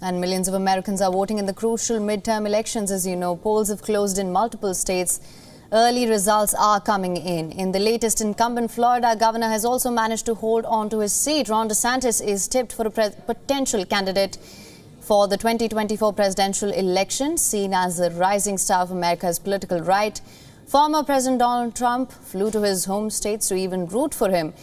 And millions of Americans are voting in the crucial midterm elections. As you know, polls have closed in multiple states. Early results are coming in. In the latest, incumbent Florida governor has also managed to hold on to his seat. Ron DeSantis is tipped for a potential candidate for the 2024 presidential election, seen as the rising star of America's political right. Former President Donald Trump flew to his home states to even root for him.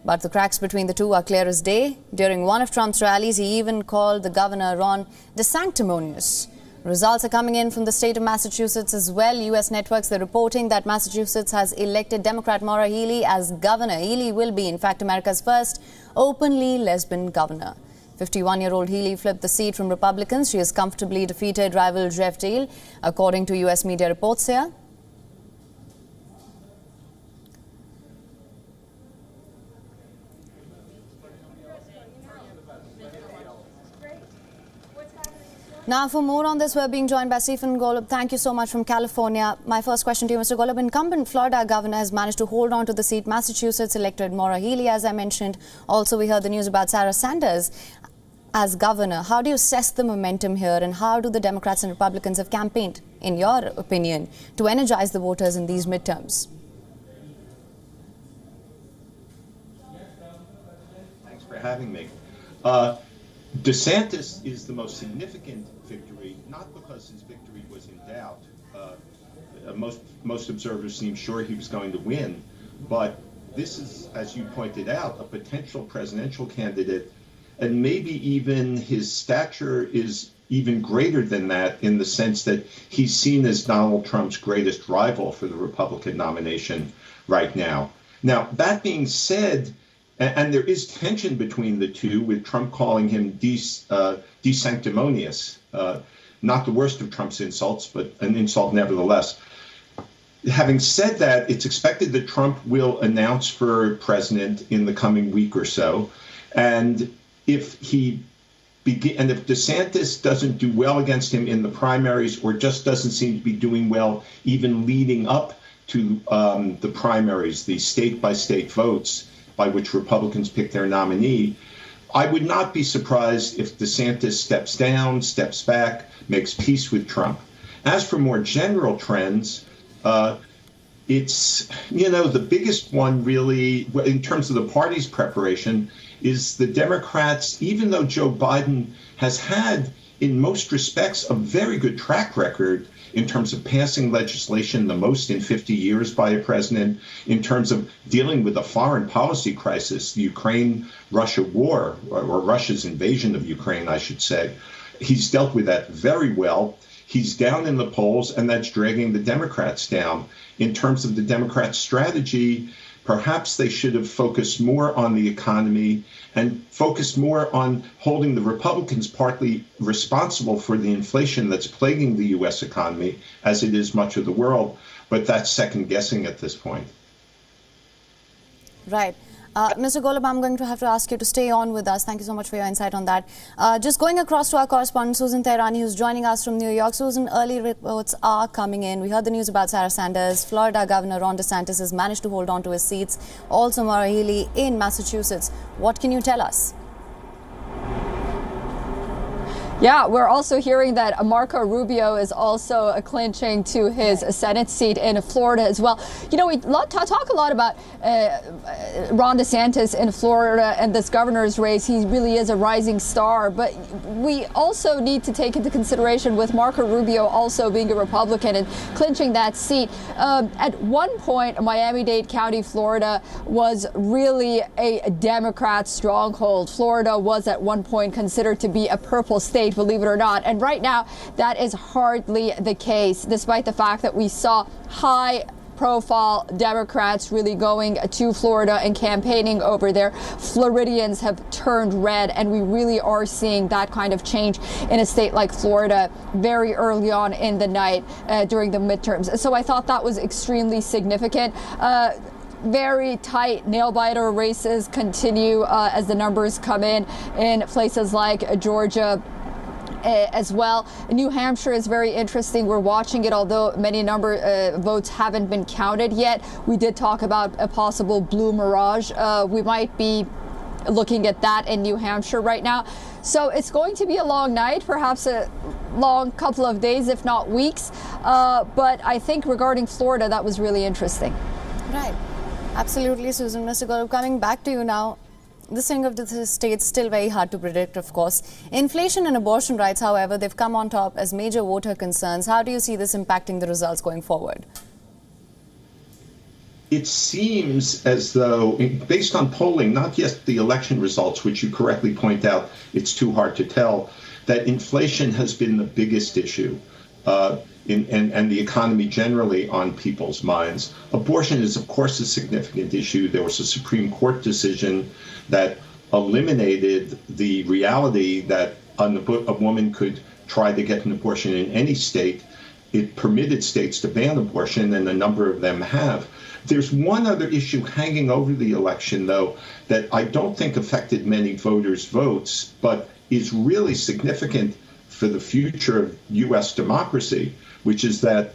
But the cracks between the two are clear as day. During one of Trump's rallies, he even called the governor Ron DeSanctimonious. Results are coming in from the state of Massachusetts as well. US networks are reporting that Massachusetts has elected Democrat Maura Healey as governor. Healey will be, in fact, America's first openly lesbian governor. 51-year-old Healey flipped the seat from Republicans. She has comfortably defeated rival Jeff Deal, according to US media reports here. Now, for more on this, we're being joined by Stephen Golub. Thank you so much from California. My first question to you, Mr. Golub. Incumbent Florida governor has managed to hold on to the seat. Massachusetts elected Maura Healey, as I mentioned. Also, we heard the news about Sarah Sanders as governor. How do you assess the momentum here, and how do the Democrats and Republicans have campaigned, in your opinion, to energize the voters in these midterms? Thanks for having me. DeSantis is the most significant victory, not because his victory was in doubt. Most observers seem sure he was going to win, but this is, as you pointed out, a potential presidential candidate, and maybe even his stature is even greater than that, in the sense that he's seen as Donald Trump's greatest rival for the Republican nomination right now. Now, that being said, and there is tension between the two, with Trump calling him desanctimonious, not the worst of Trump's insults, but an insult nevertheless. Having said that, it's expected that Trump will announce for president in the coming week or so. And if DeSantis doesn't do well against him in the primaries, or just doesn't seem to be doing well even leading up to the primaries, the state-by-state votes, by which Republicans pick their nominee, I would not be surprised if DeSantis steps down, steps back, makes peace with Trump. As for more general trends, it's, the biggest one really, in terms of the party's preparation, is the Democrats, even though Joe Biden has had, in most respects, a very good track record in terms of passing legislation, the most in 50 years by a president, in terms of dealing with a foreign policy crisis, the Ukraine-Russia war, or Russia's invasion of Ukraine, I should say. He's dealt with that very well. He's down in the polls, and that's dragging the Democrats down. In terms of the Democrats' strategy, perhaps they should have focused more on the economy and focused more on holding the Republicans partly responsible for the inflation that's plaguing the U.S. economy, as it is much of the world. But that's second guessing at this point. Right. Mr. Golub, I'm going to have to ask you to stay on with us. Thank you so much for your insight on that. Just going across to our correspondent, Susan Tehrani, who's joining us from New York. Susan, early reports are coming in. We heard the news about Sarah Sanders. Florida Governor Ron DeSantis has managed to hold on to his seats. Also, Maura Healey in Massachusetts. What can you tell us? Yeah, we're also hearing that Marco Rubio is also clinching to his Senate seat in Florida as well. We talk a lot about Ron DeSantis in Florida and this governor's race. He really is a rising star, but we also need to take into consideration with Marco Rubio also being a Republican and clinching that seat. At one point, Miami-Dade County, Florida was really a Democrat stronghold. Florida was at one point considered to be a purple state, believe it or not. And right now, that is hardly the case, despite the fact that we saw high-profile Democrats really going to Florida and campaigning over there. Floridians have turned red, and we really are seeing that kind of change in a state like Florida very early on in the night during the midterms. So I thought that was extremely significant. Very tight nail-biter races continue as the numbers come in places like Georgia as well. New Hampshire is very interesting. We're watching it, although many votes haven't been counted yet. We did talk about a possible blue mirage. We might be looking at that in New Hampshire right now. So it's going to be a long night, perhaps a long couple of days, if not weeks. But I think regarding Florida, that was really interesting. Right. Absolutely, Susan. Mr. Golub, coming back to you now. The swing of the states still very hard to predict, of course. Inflation and abortion rights, however, they've come on top as major voter concerns. How do you see this impacting the results going forward? It seems as though, based on polling, not just the election results, which you correctly point out, it's too hard to tell, that inflation has been the biggest issue and the economy generally on people's minds. Abortion is, of course, a significant issue. There was a Supreme Court decision that eliminated the reality that a woman could try to get an abortion in any state. It permitted states to ban abortion, and a number of them have. There's one other issue hanging over the election, though, that I don't think affected many voters' votes, but is really significant for the future of U.S. democracy, which is that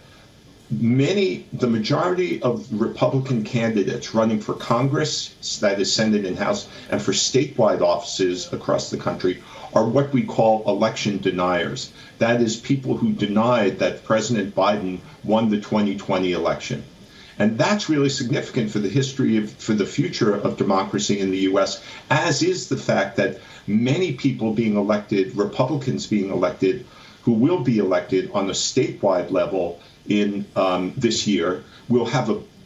the majority of Republican candidates running for Congress, that is Senate and House, and for statewide offices across the country are what we call election deniers. That is people who denied that President Biden won the 2020 election. And that's really significant for the for the future of democracy in the U.S., as is the fact that many people being elected, Republicans being elected, who will be elected on a statewide level in this year,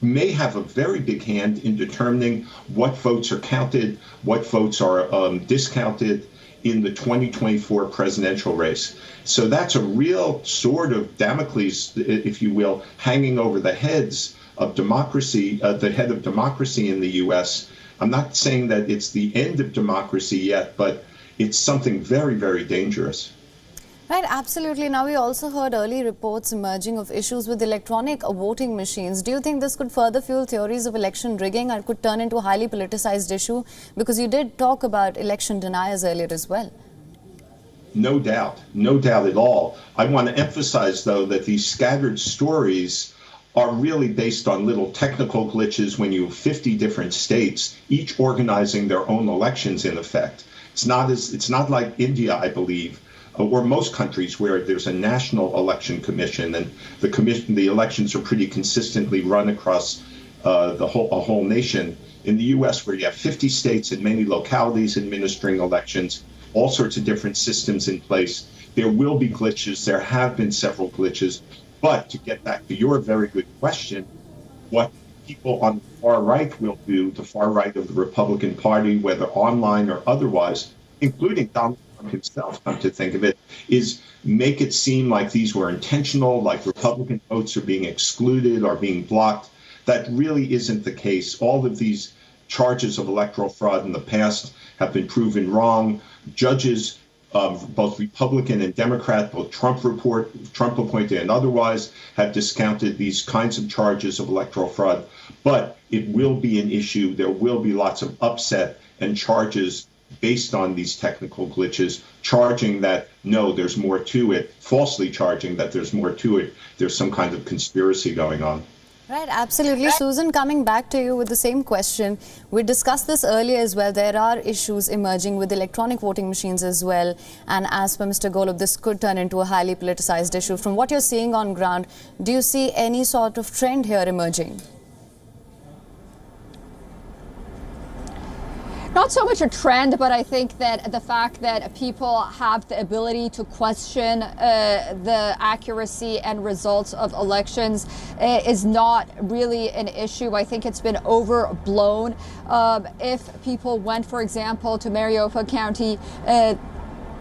may have a very big hand in determining what votes are counted, what votes are discounted in the 2024 presidential race. So that's a real sword of Damocles, if you will, hanging over the heads of democracy, the head of democracy in the U.S. I'm not saying that it's the end of democracy yet, but it's something very, very dangerous. Right, absolutely. Now, we also heard early reports emerging of issues with electronic voting machines. Do you think this could further fuel theories of election rigging and could turn into a highly politicized issue? Because you did talk about election deniers earlier as well. No doubt at all. I want to emphasize, though, that these scattered stories are really based on little technical glitches when you have 50 different states, each organizing their own elections in effect. It's not like India, I believe, or most countries where there's a national election commission, and the elections are pretty consistently run across a whole nation. In the U.S., where you have 50 states and many localities administering elections, all sorts of different systems in place, there will be glitches. There have been several glitches. But to get back to your very good question, what people on the far right will do, the far right of the Republican Party, whether online or otherwise, including Donald Trump himself, come to think of it, is make it seem like these were intentional, like Republican votes are being excluded or being blocked. That really isn't the case. All of these charges of electoral fraud in the past have been proven wrong. Judges, both Republican and Democrat, both Trump appointed and otherwise, have discounted these kinds of charges of electoral fraud. But it will be an issue. There will be lots of upset and charges based on these technical glitches, charging that, no, there's more to it, falsely charging that there's more to it. There's some kind of conspiracy going on. Right, absolutely. Susan, coming back to you with the same question. We discussed this earlier as well. There are issues emerging with electronic voting machines as well. And as per Mr. Golub, this could turn into a highly politicized issue. From what you're seeing on ground, do you see any sort of trend here emerging? Not so much a trend, but I think that the fact that people have the ability to question the accuracy and results of elections is not really an issue. I think it's been overblown. If people went, for example, to Maricopa County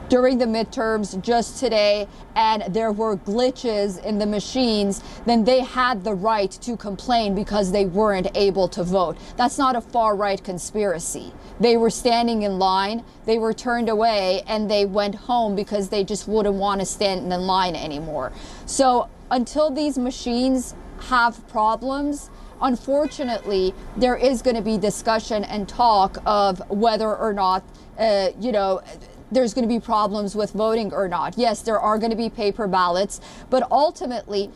during the midterms just today and there were glitches in the machines, then they had the right to complain because they weren't able to vote. That's not a far-right conspiracy. They were standing in line, they were turned away, and they went home because they just wouldn't want to stand in line anymore. So until these machines have problems, unfortunately, there is going to be discussion and talk of whether or not, there's going to be problems with voting or not. Yes, there are going to be paper ballots, but ultimately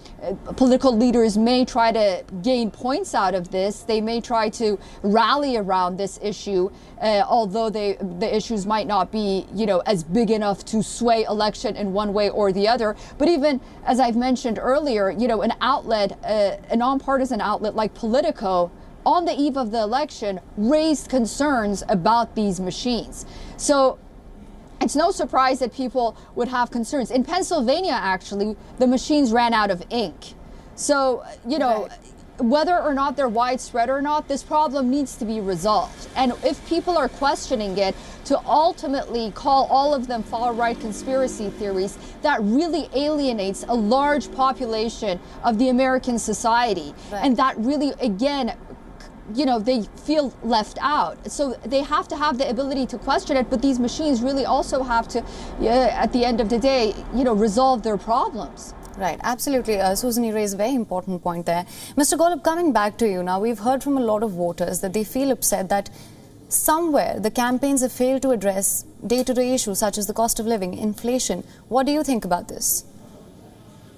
political leaders may try to gain points out of this. They may try to rally around this issue, although the issues might not be, as big enough to sway election in one way or the other. But even as I've mentioned earlier, an outlet, a nonpartisan outlet like Politico, on the eve of the election, raised concerns about these machines. So it's no surprise that people would have concerns. In Pennsylvania, actually, the machines ran out of ink. So, Right. whether or not they're widespread or not, this problem needs to be resolved. And if people are questioning it, to ultimately call all of them far-right conspiracy theories, that really alienates a large population of the American society. Right. And that really, again, they feel left out. So they have to have the ability to question it, but these machines really also have to, at the end of the day, resolve their problems. Right, absolutely. Susan, you raised a very important point there. Mr. Golub, coming back to you now, we've heard from a lot of voters that they feel upset that somewhere the campaigns have failed to address day-to-day issues such as the cost of living, inflation. What do you think about this?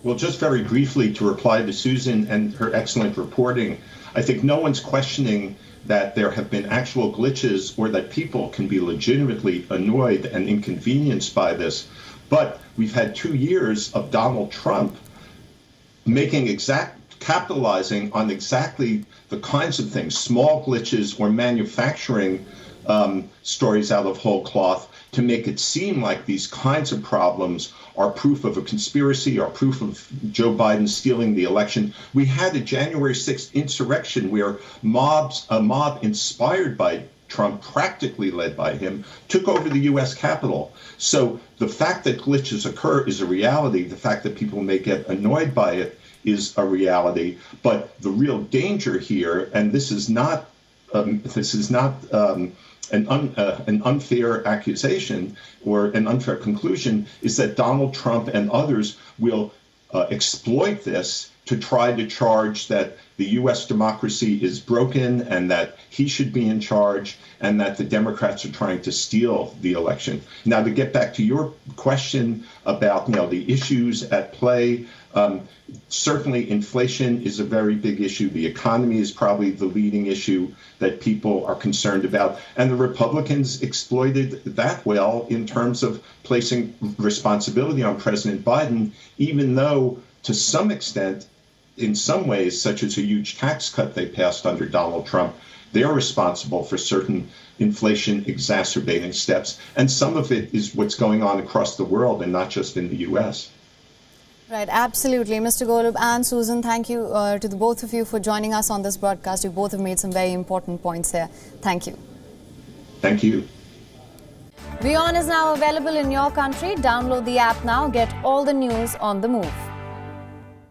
Well, just very briefly to reply to Susan and her excellent reporting, I think no one's questioning that there have been actual glitches or that people can be legitimately annoyed and inconvenienced by this. But we've had 2 years of Donald Trump capitalizing on exactly the kinds of things, small glitches or manufacturing stories out of whole cloth to make it seem like these kinds of problems are proof of a conspiracy or proof of Joe Biden stealing the election. We had a January 6th insurrection where a mob inspired by Trump, practically led by him, took over the U.S. Capitol. So the fact that glitches occur is a reality. The fact that people may get annoyed by it is a reality. But the real danger here, and this is not an unfair accusation or an unfair conclusion, is that Donald Trump and others will exploit this to try to charge that the U.S. democracy is broken and that he should be in charge and that the Democrats are trying to steal the election. Now, to get back to your question about the issues at play, certainly inflation is a very big issue. The economy is probably the leading issue that people are concerned about. And the Republicans exploited that well in terms of placing responsibility on President Biden, even though to some extent, in some ways, such as a huge tax cut they passed under Donald Trump, they're responsible for certain inflation exacerbating steps. And some of it is what's going on across the world and not just in the U.S. Right, absolutely. Mr. Golub and Susan, thank you to the both of you for joining us on this broadcast. You both have made some very important points here. Thank you. Thank you. WION is now available in your country. Download the app now. Get all the news on the move.